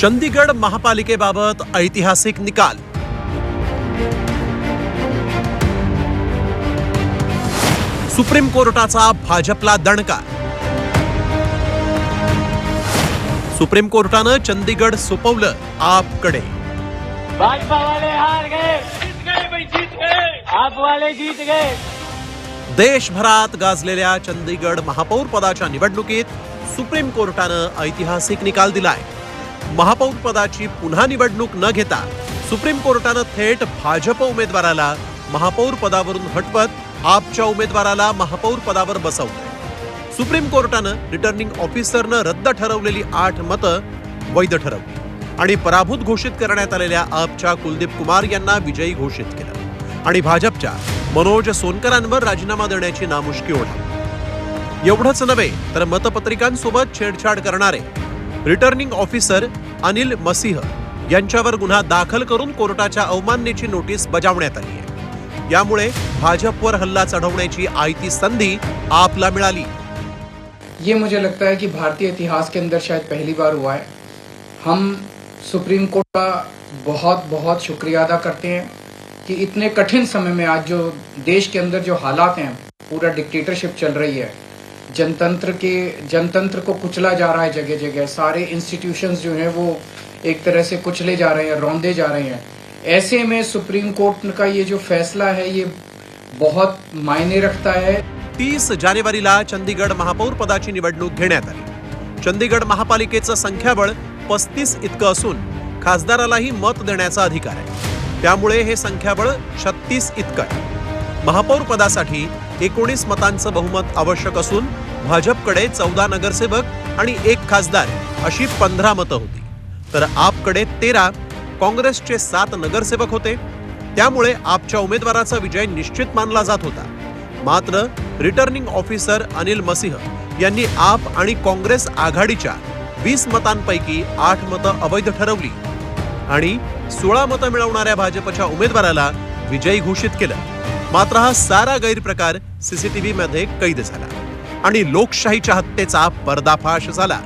चंदीगड महापालिकेबाबत ऐतिहासिक निकाल। सुप्रीम कोर्टाचा भाजपला दणका। सुप्रीम कोर्टानं चंदीगड सोपवलं आपकडे। भाजपा वाले हार गए, जीत गए भाई, जीत गए, आप वाले जीत गए। देशभरात गाजलेल्या चंदीगड महापौर पदाच्या निवडणुकीत सुप्रीम कोर्टानं ऐतिहासिक निकाल दिलाय। महापौर पदाची पुन्हा निवडणूक न घेता सुप्रीम कोर्टानं थेट भाजप उमेदवाराला महापौर पदावरून हटवत आपच्या उमेदवाराला महापौर पदावर बसवलं। सुप्रीम कोर्टानं रिटर्निंग ऑफिसरनं रद्द ठरवलेली 8 मतं वैध ठरवली आणि पराभूत घोषित करण्यात आलेल्या आपच्या कुलदीप कुमार यांना विजयी घोषित केलं आणि भाजपच्या मनोज सोनकरांवर राजीनामा देण्याची नामुष्की ओढावली। एवढंच नव्हे तर मतपत्रिकांसोबत छेडछाड करणारे रिटर्निंग ऑफिसर अनिल मसीह यांच्यावर गुन्हा दाखल करून कोर्टाच्या अवमाननेची नोटीस बजावण्यात आली आहे। यामुळे भाजपवर हल्ला चढवण्याची आयती संधी आपला मिळाली। ये मुझे लगता है कि भारतीय इतिहास के अंदर शायद पहली बार हुआ है। हम सुप्रीम कोर्ट का बहुत बहुत शुक्रिया अदा करते हैं कि इतने कठिन समय में आज जो देश के अंदर जो हालात हैं, पूरा डिक्टेटरशिप चल रही है, जनतंत्र को कुचला जा रहा है, जगह जगह सारे इंस्टीट्यूशंस जो हैं वो एक तरह से कुचले जा रहे हैं, रौंदे जा रहे हैं। ऐसे में सुप्रीम कोर्ट का ये जो फैसला है ये बहुत मायने रखता है। 30 जानेवारीला चंदीगड महापौर पदाची निवडणूक घेण्यात आली। चंदीगड महापालिकेचं संख्याबळ 35 इतकं असून खासदारालाही मत देण्याचा अधिकार आहे। त्यामुळे हे संख्याबळ 36 इतकं आहे। महापौर पदासाठी 19 मतांचं बहुमत आवश्यक असून भाजपकडे 14 नगरसेवक आणि 1 खासदार अशी 15 मतं होती, तर आपकडे 13, काँग्रेसचे 7 नगरसेवक होते। त्यामुळे आपच्या उमेदवाराचा विजय निश्चित मानला जात होता। मात्र रिटर्निंग ऑफिसर अनिल मसीह यांनी आप आणि काँग्रेस आघाडीच्या 20 मतांपैकी 8 मतं अवैध ठरवली आणि 16 मतं मिळवणाऱ्या भाजपच्या उमेदवाराला विजयी घोषित केलं। मात्र हा सारा गैरप्रकार सीसीटीव्ही मध्ये कैद झाला आणि लोकशाहीच्या हत्येचा पर्दाफाश झाला।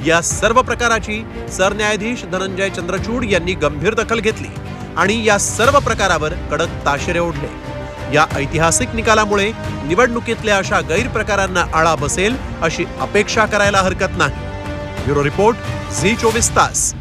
या सर्व प्रकाराची सरन्यायाधीश धनंजय चंद्रचूड यांनी गंभीर दखल घेतली आणि या सर्व प्रकारावर कडक ताशेरे ओढले। या ऐतिहासिक निकालामुळे निवडणुकीतल्या अशा गैरप्रकारांना आळा बसेल अशी अपेक्षा करायला हरकत नाही। ब्युरो रिपोर्ट, झी 24 तास।